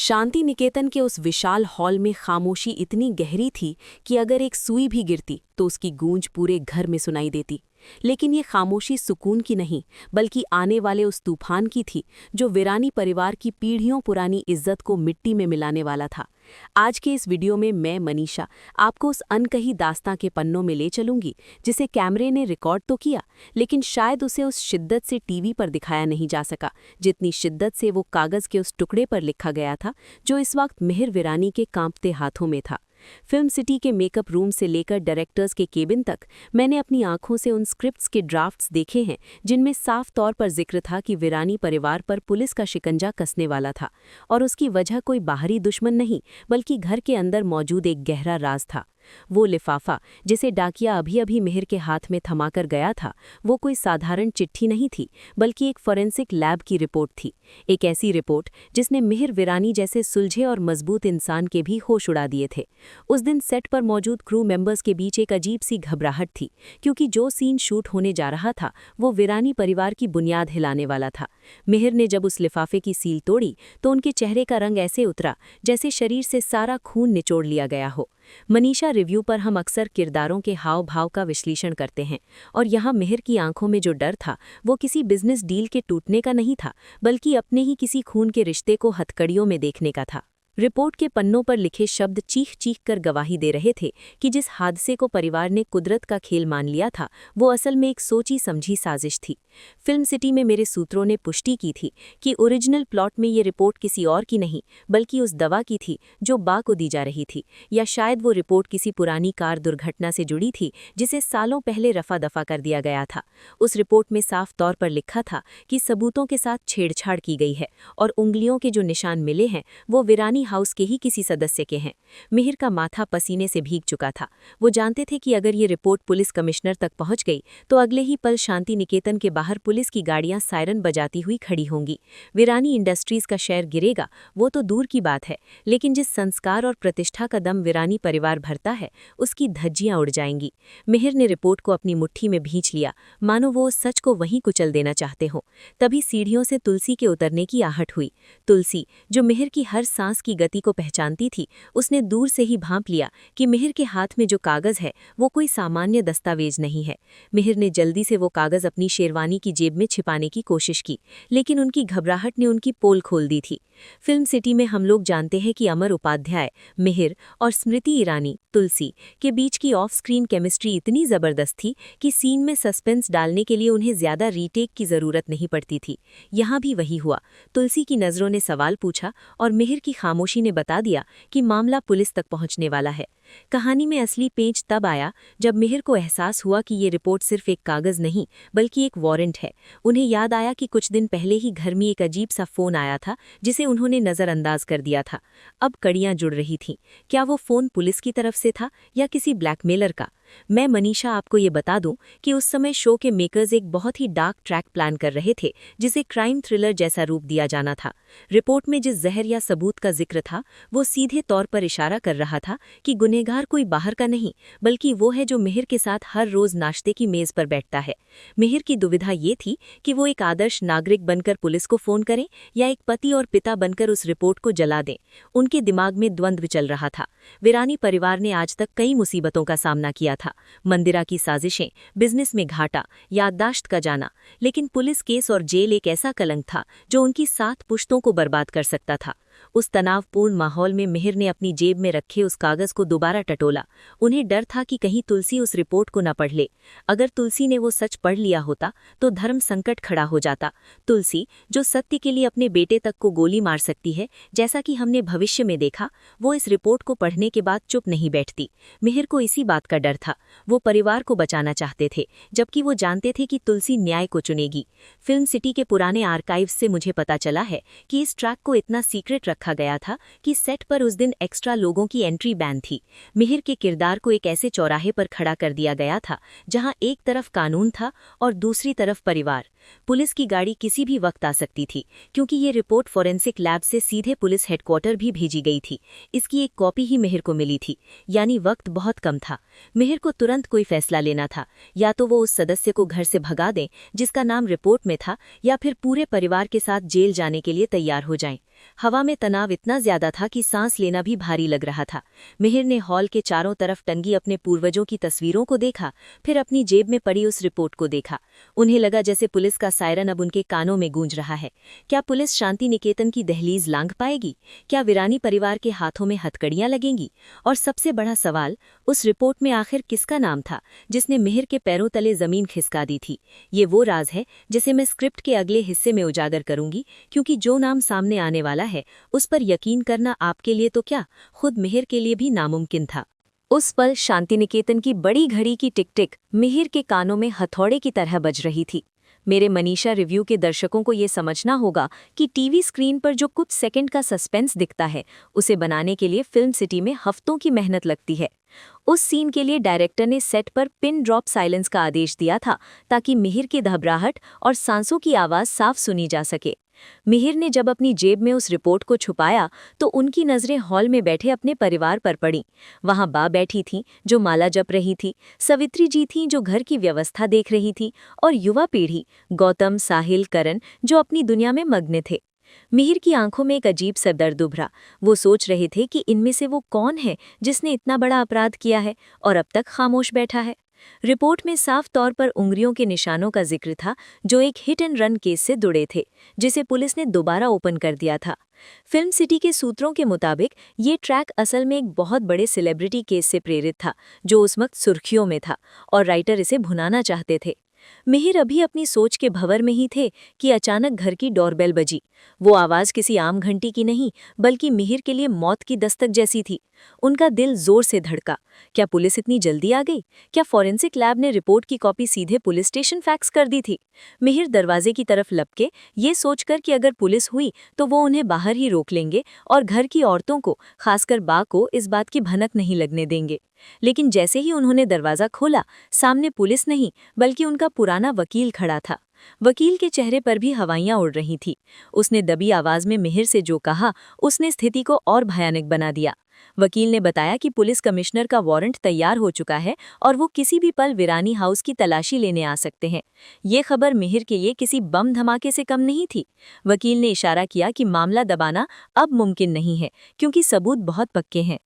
शांति निकेतन के उस विशाल हॉल में खामोशी इतनी गहरी थी कि अगर एक सुई भी गिरती तो उसकी गूंज पूरे घर में सुनाई देती। लेकिन ये खामोशी सुकून की नहीं, बल्कि आने वाले उस तूफान की थी जो वीरानी परिवार की पीढ़ियों पुरानी इज्जत को मिट्टी में मिलाने वाला था। आज के इस वीडियो में मैं मनीषा आपको उस अनकही दास्तां के पन्नों में ले चलूंगी जिसे कैमरे ने रिकॉर्ड तो किया, लेकिन शायद उसे उस शिद्दत से टीवी पर दिखाया नहीं जा सका जितनी शिद्दत से वो कागज के उस टुकड़े पर लिखा गया था जो इस वक्त मिहिर वीरानी के कांपते हाथों में था। फिल्म सिटी के मेकअप रूम से लेकर डायरेक्टर्स के केबिन तक मैंने अपनी आंखों से उन स्क्रिप्ट्स के ड्राफ्ट्स देखे हैं जिनमें साफ तौर पर जिक्र था कि वीरानी परिवार पर पुलिस का शिकंजा कसने वाला था, और उसकी वजह कोई बाहरी दुश्मन नहीं बल्कि घर के अंदर मौजूद एक गहरा राज था। वो लिफाफा जिसे डाकिया अभी अभी मिहिर के हाथ में थमाकर गया था, वो कोई साधारण चिट्ठी नहीं थी बल्कि एक फॉरेंसिक लैब की रिपोर्ट थी। एक ऐसी रिपोर्ट जिसने मिहिर वीरानी जैसे सुलझे और मजबूत इंसान के भी होश उड़ा दिए थे। उस दिन सेट पर मौजूद क्रू मेंबर्स के बीच एक अजीब सी घबराहट थी, क्योंकि जो सीन शूट होने जा रहा था वो वीरानी परिवार की बुनियाद हिलाने वाला था। मिहिर ने जब उस लिफाफे की सील तोड़ी तो उनके चेहरे का रंग ऐसे उतरा जैसे शरीर से सारा खून निचोड़ लिया गया हो। मनीषा रिव्यू पर हम अक्सर किरदारों के हाव भाव का विश्लेषण करते हैं, और यहाँ मिहिर की आंखों में जो डर था वो किसी बिजनेस डील के टूटने का नहीं था बल्कि अपने ही किसी खून के रिश्ते को हथकड़ियों में देखने का था। रिपोर्ट के पन्नों पर लिखे शब्द चीख चीख कर गवाही दे रहे थे कि जिस हादसे को परिवार ने कुदरत का खेल मान लिया था वो असल में एक सोची समझी साजिश थी। फिल्म सिटी में मेरे सूत्रों ने पुष्टि की थी कि ओरिजिनल प्लॉट में ये रिपोर्ट किसी और की नहीं बल्कि उस दवा की थी जो बा को दी जा रही थी, या शायद वो रिपोर्ट किसी पुरानी कार दुर्घटना से जुड़ी थी जिसे सालों पहले रफा दफा कर दिया गया था। उस रिपोर्ट में साफ तौर पर लिखा था कि सबूतों के साथ छेड़छाड़ की गई है और उंगलियों के जो निशान मिले हैं वो वीरानी हाउस के ही किसी सदस्य के हैं। मिहिर का माथा पसीने से भीग चुका था। वो जानते थे कि अगर ये रिपोर्ट पुलिस कमिश्नर तक पहुंच गई तो अगले ही पल शांति निकेतन के बाहर पुलिस की गाड़ियां सायरन बजाती हुई खड़ी होंगी। वीरानी इंडस्ट्रीज का शेयर गिरेगा वो तो दूर की बात है, लेकिन जिस संस्कार और प्रतिष्ठा का दम वीरानी परिवार भरता है उसकी धज्जियां उड़ जाएंगी। मिहिर ने रिपोर्ट को अपनी मुट्ठी में भींच लिया, मानो वो उस सच को वहीं कुचल देना चाहते हो। तभी सीढ़ियों से तुलसी के उतरने की आहट हुई। तुलसी, जो मिहिर की हर सांस की गति को पहचानती थी, उसने दूर से ही भांप लिया कि मिहिर के हाथ में जो कागज है वो कोई सामान्य दस्तावेज नहीं है। मिहिर ने जल्दी से वो कागज अपनी शेरवानी की जेब में छिपाने की कोशिश की, लेकिन उनकी घबराहट ने उनकी पोल खोल दी थी। फिल्म सिटी में हम लोग जानते हैं कि अमर उपाध्याय, मिहिर और स्मृति ईरानी, तुलसी के बीच की ऑफ स्क्रीन केमिस्ट्री इतनी जबरदस्त थी कि सीन में सस्पेंस डालने के लिए उन्हें ज्यादा रीटेक की जरूरत नहीं पड़ती थी। यहाँ भी वही हुआ। तुलसी की नजरों ने सवाल पूछा और मिहिर की खामोशी ने बता दिया कि मामला पुलिस तक पहुंचने वाला है। कहानी में असली पेंच तब आया जब मिहिर को एहसास हुआ कि ये रिपोर्ट सिर्फ एक कागज नहीं बल्कि एक वारंट है। उन्हें याद आया कि कुछ दिन पहले ही घर में एक अजीब सा फोन आया था जिसे उन्होंने नजरअंदाज कर दिया था। अब कड़ियां जुड़ रही थीं। क्या वो फोन पुलिस की तरफ से था या किसी ब्लैकमेलर का? मैं मनीषा आपको ये बता दूं कि उस समय शो के मेकर्स एक बहुत ही डार्क ट्रैक प्लान कर रहे थे जिसे क्राइम थ्रिलर जैसा रूप दिया जाना था। रिपोर्ट में जिस जहर या सबूत का जिक्र था वो सीधे तौर पर इशारा कर रहा था कि गुनहगार कोई बाहर का नहीं बल्कि वो है जो मिहिर के साथ हर रोज नाश्ते की मेज पर बैठता है। मिहिर की दुविधा ये थी कि वो एक आदर्श नागरिक बनकर पुलिस को फोन करें या एक पति और पिता बनकर उस रिपोर्ट को जला दें। उनके दिमाग में द्वंद्व चल रहा था। वीरानी परिवार ने आज तक कई मुसीबतों का सामना किया था, मंदिरा की साजिशें, बिजनेस में घाटा, याददाश्त का जाना, लेकिन पुलिस केस और जेल एक ऐसा कलंक था जो उनकी 7 पुश्तों को बर्बाद कर सकता था। उस तनावपूर्ण माहौल में मिहिर ने अपनी जेब में रखे उस कागज को दोबारा टटोला। उन्हें डर था कि कहीं तुलसी उस रिपोर्ट को न पढ़ ले। अगर तुलसी ने वो सच पढ़ लिया होता तो धर्म संकट खड़ा हो जाता। तुलसी, जो सत्य के लिए अपने बेटे तक को गोली मार सकती है जैसा कि हमने भविष्य में देखा, वो इस रिपोर्ट को पढ़ने के बाद चुप नहीं बैठती। मिहिर को इसी बात का डर था। वो परिवार को बचाना चाहते थे जबकि वो जानते थे कि तुलसी न्याय को चुनेगी। फिल्म सिटी के पुराने आर्काइव्स से मुझे पता चला है कि इस ट्रैक को इतना सीक्रेट रखा गया था कि सेट पर उस दिन एक्स्ट्रा लोगों की एंट्री बैन थी। मिहिर के किरदार को एक ऐसे चौराहे पर खड़ा कर दिया गया था जहां एक तरफ कानून था और दूसरी तरफ परिवार। पुलिस की गाड़ी किसी भी वक्त आ सकती थी, क्योंकि ये रिपोर्ट फॉरेंसिक लैब से सीधे पुलिस हेडक्वार्टर भी भेजी गई थी। इसकी एक कॉपी ही मिहिर को मिली थी, यानी वक्त बहुत कम था। मिहिर को तुरंत कोई फैसला लेना था, या तो वो उस सदस्य को घर से भगा दें जिसका नाम रिपोर्ट में था, या फिर पूरे परिवार के साथ जेल जाने के लिए तैयार हो जाएं। हवा में तनाव इतना ज्यादा था कि सांस लेना भी भारी लग रहा था। मिहिर ने हॉल के चारों तरफ टंगी अपने पूर्वजों की तस्वीरों को देखा, फिर अपनी जेब में पड़ी उस रिपोर्ट को देखा। उन्हें लगा जैसे पुलिस का सायरन अब उनके कानों में गूंज रहा है। क्या पुलिस शांति निकेतन की दहलीज लांघ पाएगी? क्या वीरानी परिवार के हाथों में हथकड़ियां लगेंगी? और सबसे बड़ा सवाल, उस रिपोर्ट में आखिर किसका नाम था जिसने मिहिर के पैरों तले जमीन खिसका दी थी? ये वो राज है जिसे मैं स्क्रिप्ट के अगले हिस्से में उजागर करूंगी, क्योंकि जो नाम सामने आने वाला है उस पर यकीन करना आपके लिए तो क्या, खुद मिहिर के लिए भी नामुमकिन था। उस पल शांति निकेतन की बड़ी घड़ी की टिक टिक मिहिर के कानों में हथौड़े की तरह बज रही थी। मेरे मनीषा रिव्यू के दर्शकों को ये समझना होगा कि टीवी स्क्रीन पर जो कुछ सेकंड का सस्पेंस दिखता है, उसे बनाने के लिए फिल्म सिटी में हफ्तों की मेहनत लगती है। उस सीन के लिए डायरेक्टर ने सेट पर पिन ड्रॉप साइलेंस का आदेश दिया था, ताकि मिहिर की घबराहट और सांसों की आवाज़ साफ सुनी जा सके। मिहिर ने जब अपनी जेब में उस रिपोर्ट को छुपाया तो उनकी नज़रें हॉल में बैठे अपने परिवार पर पड़ीं। वहां बा बैठी थीं जो माला जप रही थी, सवित्री जी थीं जो घर की व्यवस्था देख रही थी, और युवा पीढ़ी गौतम, साहिल, करण जो अपनी दुनिया में मग्न थे। मिहिर की आंखों में एक अजीब सा दर्द उभरा। वो सोच रहे थे कि इनमें से वो कौन है जिसने इतना बड़ा अपराध किया है और अब तक खामोश बैठा है। रिपोर्ट में साफ तौर पर उंगलियों के निशानों का जिक्र था, जो एक हिट एंड रन केस से जुड़े थे, जिसे पुलिस ने दोबारा ओपन कर दिया था। फिल्म सिटी के सूत्रों के मुताबिक ये ट्रैक असल में एक बहुत बड़े सेलिब्रिटी केस से प्रेरित था, जो उस वक्त सुर्खियों में था, और राइटर इसे भुनाना चाहते थे। मिहिर अभी अपनी सोच के भंवर में ही थे कि अचानक घर की डोरबेल बजी। वो आवाज किसी आम घंटी की नहीं, बल्कि मिहिर के लिए मौत की दस्तक जैसी थी। उनका दिल जोर से धड़का। क्या पुलिस इतनी जल्दी आ गई? क्या फॉरेंसिक लैब ने रिपोर्ट की कॉपी सीधे पुलिस स्टेशन फैक्स कर दी थी? मिहिर दरवाजे की तरफ लपके, ये सोचकर कि अगर पुलिस हुई तो वो उन्हें बाहर ही रोक लेंगे और घर की औरतों को, खासकर बा को, इस बात की भनक नहीं लगने देंगे। लेकिन जैसे ही उन्होंने दरवाजा खोला, सामने पुलिस नहीं बल्कि उनका पुराना वकील खड़ा था। वकील के चेहरे पर भी हवाइयां उड़ रही थी। उसने दबी आवाज में मिहिर से जो कहा, उसने स्थिति को और भयानक बना दिया। वकील ने बताया कि पुलिस कमिश्नर का वारंट तैयार हो चुका है और वो किसी भी पल वीरानी हाउस की तलाशी लेने आ सकते हैं। ये खबर मिहिर के लिए किसी बम धमाके से कम नहीं थी। वकील ने इशारा किया कि मामला दबाना अब मुमकिन नहीं है, क्योंकि सबूत बहुत पक्के हैं।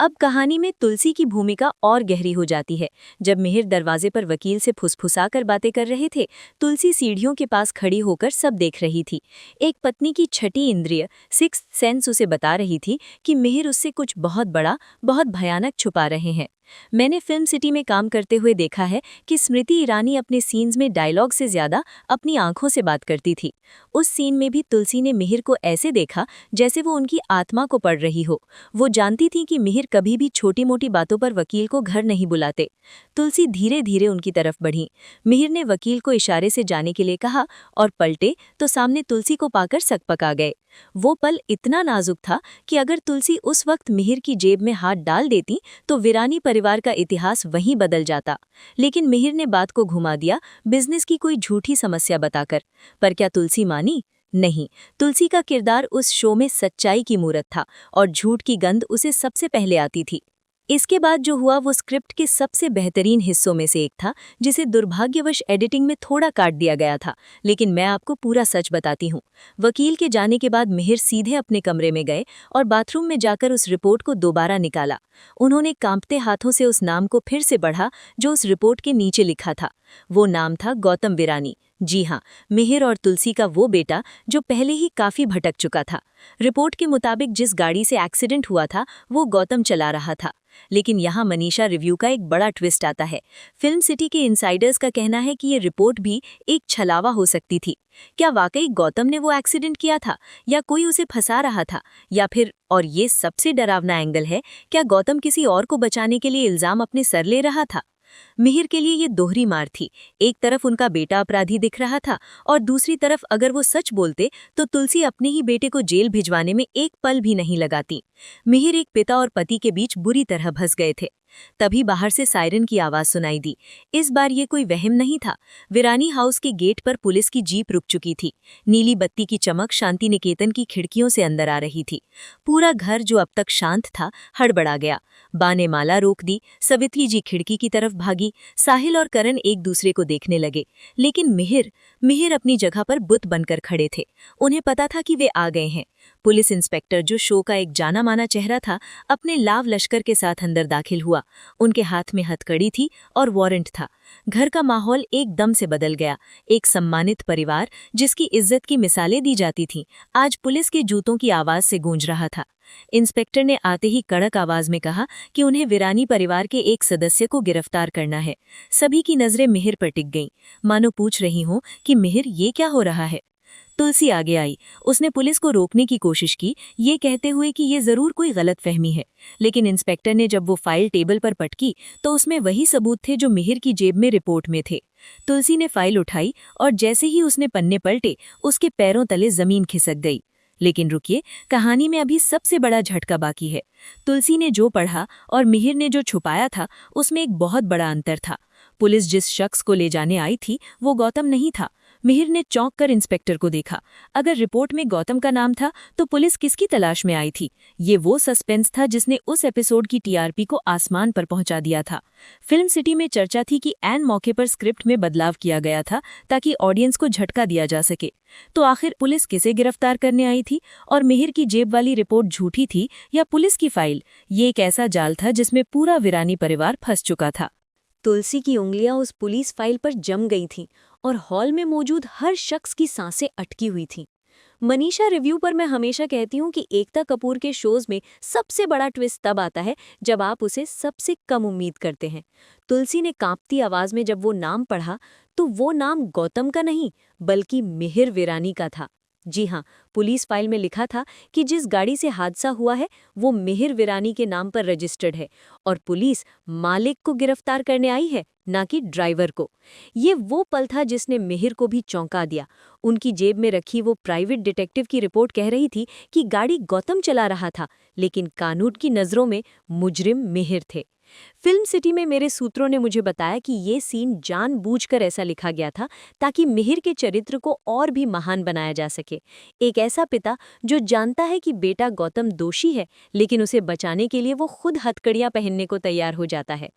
अब कहानी में तुलसी की भूमिका और गहरी हो जाती है। जब मिहिर दरवाजे पर वकील से फुसफुसाकर बातें कर रहे थे, तुलसी सीढ़ियों के पास खड़ी होकर सब देख रही थी। एक पत्नी की छठी इंद्रिय, सिक्स्थ सेंस, उसे बता रही थी कि मिहिर उससे कुछ बहुत बड़ा, बहुत भयानक छुपा रहे हैं। मैंने फिल्म सिटी में काम करते हुए देखा है कि स्मृति ईरानी अपने सीन्स में डायलॉग से ज्यादा अपनी आंखों से बात करती थी। उस सीन में भी तुलसी ने मिहिर को ऐसे देखा जैसे वो उनकी आत्मा को पढ़ रही हो। वो जानती थी कि मिहिर कभी भी छोटी मोटी बातों पर वकील को घर नहीं बुलाते। तुलसी धीरे धीरे उनकी तरफ बढ़ी। मिहिर ने वकील को इशारे से जाने के लिए कहा और पलटे तो सामने तुलसी को पाकर सकपका गए। वो पल इतना नाजुक था कि अगर तुलसी उस वक्त मिहिर की जेब में हाथ डाल देती तो वीरानी परिवार का इतिहास वहीं बदल जाता। लेकिन मिहिर ने बात को घुमा दिया, बिजनेस की कोई झूठी समस्या बताकर। पर क्या तुलसी मानी? नहीं। तुलसी का किरदार उस शो में सच्चाई की मूरत था और झूठ की गंध उसे सबसे पहले आती थी। इसके बाद जो हुआ वो स्क्रिप्ट के सबसे बेहतरीन हिस्सों में से एक था, जिसे दुर्भाग्यवश एडिटिंग में थोड़ा काट दिया गया था। लेकिन मैं आपको पूरा सच बताती हूँ। वकील के जाने के बाद मिहिर सीधे अपने कमरे में गए और बाथरूम में जाकर उस रिपोर्ट को दोबारा निकाला। उन्होंने कांपते हाथों से उस नाम को फिर से पढ़ा जो उस रिपोर्ट के नीचे लिखा था। वो नाम था गौतम वीरानी। जी हाँ, मिहिर और तुलसी का वो बेटा जो पहले ही काफी भटक चुका था। रिपोर्ट के मुताबिक जिस गाड़ी से एक्सीडेंट हुआ था वो गौतम चला रहा था। लेकिन यहाँ मनीषा रिव्यू का एक बड़ा ट्विस्ट आता है। फिल्म सिटी के इनसाइडर्स का कहना है कि ये रिपोर्ट भी एक छलावा हो सकती थी। क्या वाकई गौतम ने वो एक्सीडेंट किया था, या कोई उसे फंसा रहा था, या फिर, और ये सबसे डरावना एंगल है, क्या गौतम किसी और को बचाने के लिए इल्जाम अपने सर ले रहा था? मिहिर के लिए ये दोहरी मार थी। एक तरफ उनका बेटा अपराधी दिख रहा था और दूसरी तरफ अगर वो सच बोलते तो तुलसी अपने ही बेटे को जेल भिजवाने में एक पल भी नहीं लगाती। मिहिर एक पिता और पति के बीच बुरी तरह फंस गए थे। तभी बाहर से सायरन की आवाज सुनाई दी। इस बार ये कोई वहम नहीं था। वीरानी हाउस के गेट पर पुलिस की जीप रुक चुकी थी। नीली बत्ती की चमक शांति निकेतन की खिड़कियों से अंदर आ रही थी। पूरा घर जो अब तक शांत था हड़बड़ा गया। बा ने माला रोक दी, सवित्री जी खिड़की की तरफ भागी, साहिल और करण एक दूसरे को देखने लगे। लेकिन मिहिर अपनी जगह पर बुत बनकर खड़े थे। उन्हें पता था कि वे आ गए हैं। पुलिस इंस्पेक्टर, जो शो का एक जाना माना चेहरा था, अपने लाव लश्कर के साथ अंदर दाखिल हुआ। उनके हाथ में हथकड़ी थी और वारंट था। घर का माहौल एकदम से बदल गया। एक सम्मानित परिवार, जिसकी इज्जत की मिसालें दी जाती थीं, आज पुलिस के जूतों की आवाज से गूंज रहा था। इंस्पेक्टर ने आते ही कड़क आवाज में कहा कि उन्हें वीरानी परिवार के एक सदस्य को गिरफ्तार करना है। सभी की नजरें मिहिर पर टिक गईं, मानो पूछ रही हों कि मिहिर, ये क्या हो रहा है। तुलसी आगे आई। उसने पुलिस को रोकने की कोशिश की, ये कहते हुए कि ये जरूर कोई गलतफहमी है। लेकिन इंस्पेक्टर ने जब वो फाइल टेबल पर पटकी तो उसमें वही सबूत थे जो मिहिर की जेब में रिपोर्ट में थे। तुलसी ने फाइल उठाई और जैसे ही उसने पन्ने पलटे, उसके पैरों तले जमीन खिसक गई। लेकिन रुकिए, कहानी में अभी सबसे बड़ा झटका बाकी है। तुलसी ने जो पढ़ा और मिहिर ने जो छुपाया था, उसमें एक बहुत बड़ा अंतर था। पुलिस जिस शख्स को ले जाने आई थी वो गौतम नहीं था। मिहिर ने चौंक कर इंस्पेक्टर को देखा। अगर रिपोर्ट में गौतम का नाम था तो पुलिस किसकी तलाश में आई थी? ये वो सस्पेंस था जिसने उस एपिसोड की टीआरपी को आसमान पर पहुंचा दिया था। फिल्म सिटी में चर्चा थी कि ऐन मौके पर स्क्रिप्ट में बदलाव किया गया था ताकि ऑडियंस को झटका दिया जा सके। तो आखिर पुलिस किसे गिरफ्तार करने आई थी? और मिहिर की जेब वाली रिपोर्ट झूठी थी या पुलिस की फाइल? ये एक ऐसा जाल था जिसमें पूरा वीरानी परिवार फंस चुका था। तुलसी की उंगलियां उस पुलिस फाइल पर जम गई थीं और हॉल में मौजूद हर शख्स की सांसें अटकी हुई थीं। मनीषा रिव्यू पर मैं हमेशा कहती हूँ कि एकता कपूर के शोज में सबसे बड़ा ट्विस्ट तब आता है जब आप उसे सबसे कम उम्मीद करते हैं। तुलसी ने कांपती आवाज में जब वो नाम पढ़ा तो वो नाम गौतम का नहीं बल्कि मिहिर वीरानी का था। जी हाँ, पुलिस फाइल में लिखा था कि जिस गाड़ी से हादसा हुआ है वो मिहिर वीरानी के नाम पर रजिस्टर्ड है और पुलिस मालिक को गिरफ्तार करने आई है, ना कि ड्राइवर को। ये वो पल था जिसने मिहिर को भी चौंका दिया। उनकी जेब में रखी वो प्राइवेट डिटेक्टिव की रिपोर्ट कह रही थी कि गाड़ी गौतम चला रहा था, लेकिन कानून की नज़रों में मुजरिम मिहिर थे। फिल्म सिटी में मेरे सूत्रों ने मुझे बताया कि ये सीन जानबूझकर ऐसा लिखा गया था ताकि मिहिर के चरित्र को और भी महान बनाया जा सके। एक ऐसा पिता जो जानता है कि बेटा गौतम दोषी है, लेकिन उसे बचाने के लिए वो खुद हथकड़ियां पहनने को तैयार हो जाता है।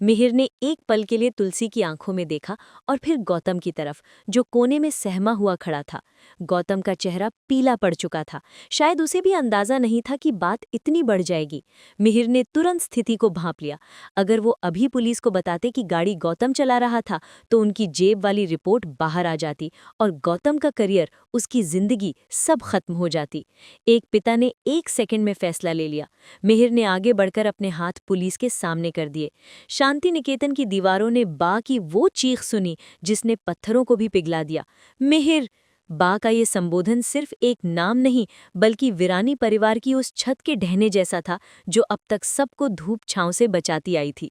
मिहिर ने एक पल के लिए तुलसी की आंखों में देखा और फिर गौतम की तरफ, जो कोने में सहमा हुआ खड़ा था। गौतम का चेहरा पीला पड़ चुका था। शायद उसे भी अंदाजा नहीं था कि बात इतनी बढ़ जाएगी। मिहिर ने तुरंत स्थिति को भांप लिया। अगर वो अभी पुलिस को बताते कि गाड़ी गौतम चला रहा था तो उनकी जेब वाली रिपोर्ट बाहर आ जाती और गौतम का करियर, उसकी जिंदगी सब खत्म हो जाती। एक पिता ने एक सेकंड में फैसला ले लिया। मिहिर ने आगे बढ़कर अपने हाथ पुलिस के सामने कर दिए। शांति निकेतन की दीवारों ने बा की वो चीख सुनी जिसने पत्थरों को भी पिघला दिया। मिहिर! बा का ये संबोधन सिर्फ एक नाम नहीं बल्कि वीरानी परिवार की उस छत के ढहने जैसा था जो अब तक सबको धूप छांव से बचाती आई थी।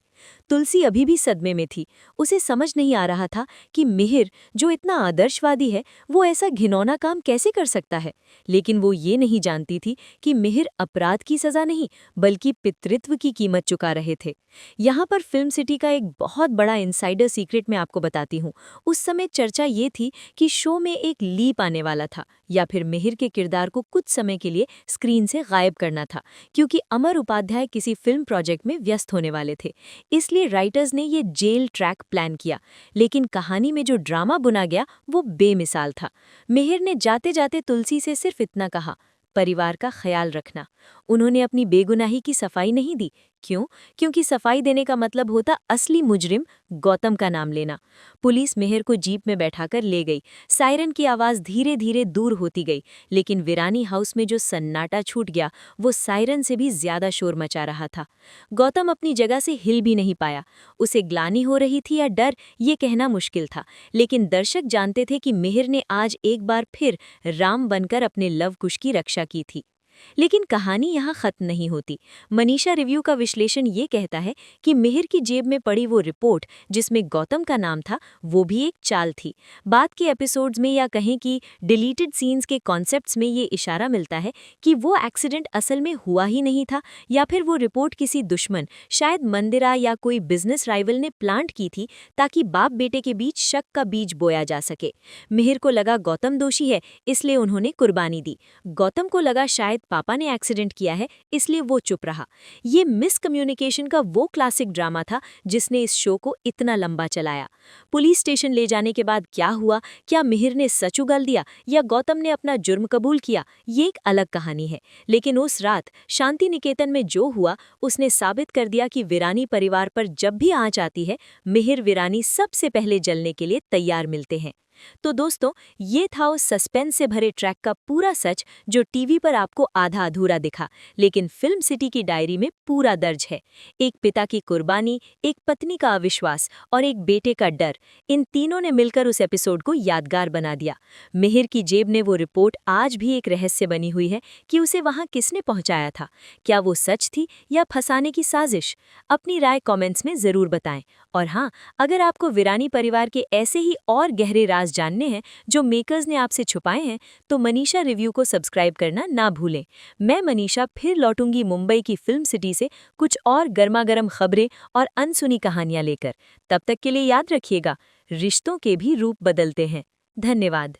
तुलसी अभी भी सदमे में थी। उसे समझ नहीं आ रहा था कि मिहिर, जो इतना आदर्शवादी है, वो ऐसा घिनौना काम कैसे कर सकता है। लेकिन वो ये नहीं जानती थी कि मिहिर अपराध की सजा नहीं बल्कि पितृत्व की कीमत चुका रहे थे। यहाँ पर फिल्म सिटी का एक बहुत बड़ा इनसाइडर सीक्रेट मैं आपको बताती हूँ। उस समय चर्चा ये थी कि शो में एक लीप आने वाला था या फिर मिहिर के किरदार को कुछ समय के लिए स्क्रीन से गायब करना था, क्योंकि अमर उपाध्याय किसी फिल्म प्रोजेक्ट में व्यस्त होने वाले थे। इसलिए राइटर्स ने ये जेल ट्रैक प्लान किया। लेकिन कहानी में जो ड्रामा बुना गया वो बेमिसाल था। मिहिर ने जाते जाते तुलसी से सिर्फ इतना कहा, परिवार का ख्याल रखना। उन्होंने अपनी बेगुनाही की सफाई नहीं दी। क्यों? क्योंकि सफाई देने का मतलब होता असली मुजरिम गौतम का नाम लेना। पुलिस मिहिर को जीप में बैठाकर ले गई। सायरन की आवाज़ धीरे धीरे दूर होती गई, लेकिन वीरानी हाउस में जो सन्नाटा छूट गया वो सायरन से भी ज्यादा शोर मचा रहा था। गौतम अपनी जगह से हिल भी नहीं पाया। उसे ग्लानि हो रही थी या डर, ये कहना मुश्किल था, लेकिन दर्शक जानते थे कि मिहिर ने आज एक बार फिर राम बनकर अपने लव कुश की रक्षा की थी। लेकिन कहानी यहाँ खत्म नहीं होती। मनीषा रिव्यू का विश्लेषण ये कहता है कि मिहिर की जेब में पड़ी वो रिपोर्ट जिसमें गौतम का नाम था, वो भी एक चाल थी। बाद के एपिसोड्स में या कहें कि डिलीटेड सीन्स के कॉन्सेप्ट्स में ये इशारा मिलता है कि वो एक्सीडेंट असल में हुआ ही नहीं था, या फिर वो रिपोर्ट किसी दुश्मन, शायद मंदिरा या कोई बिजनेस राइवल ने प्लांट की थी ताकि बाप बेटे के बीच शक का बीज बोया जा सके। मिहिर को लगा गौतम दोषी है, इसलिए उन्होंने कुर्बानी दी। गौतम को लगा शायद पापा ने एक्सीडेंट किया है, इसलिए वो चुप रहा। ये मिसकम्युनिकेशन का वो क्लासिक ड्रामा था जिसने इस शो को इतना लंबा चलाया। पुलिस स्टेशन ले जाने के बाद क्या हुआ, क्या मिहिर ने सच उगल दिया या गौतम ने अपना जुर्म कबूल किया, ये एक अलग कहानी है। लेकिन उस रात शांति निकेतन में जो हुआ उसने साबित कर दिया कि वीरानी परिवार पर जब भी आंच आती है, मिहिर वीरानी सबसे पहले जलने के लिए तैयार मिलते हैं। तो दोस्तों, ये था उस सस्पेंस से भरे ट्रैक का पूरा सच जो टीवी पर आपको आधा अधूरा दिखा, लेकिन फिल्म सिटी की डायरी में पूरा दर्ज है। एक पिता की कुर्बानी, एक पत्नी का अविश्वास और एक बेटे का डर, इन तीनों ने मिलकर उस एपिसोड को यादगार बना दिया। मिहिर की जेब में वो रिपोर्ट आज भी एक रहस्य बनी हुई है कि उसे वहां किसने पहुंचाया था। क्या वो सच थी या फंसाने की साजिश? अपनी राय कमेंट्स में जरूर बताएं। और हाँ, अगर आपको वीरानी परिवार के ऐसे ही और गहरे राज जानने हैं जो मेकर्स ने आपसे छुपाए हैं, तो मनीषा रिव्यू को सब्सक्राइब करना ना भूलें। मैं मनीषा फिर लौटूंगी मुंबई की फिल्म सिटी से कुछ और गर्मागर्म खबरें और अनसुनी कहानियां लेकर। तब तक के लिए याद रखिएगा, रिश्तों के भी रूप बदलते हैं। धन्यवाद।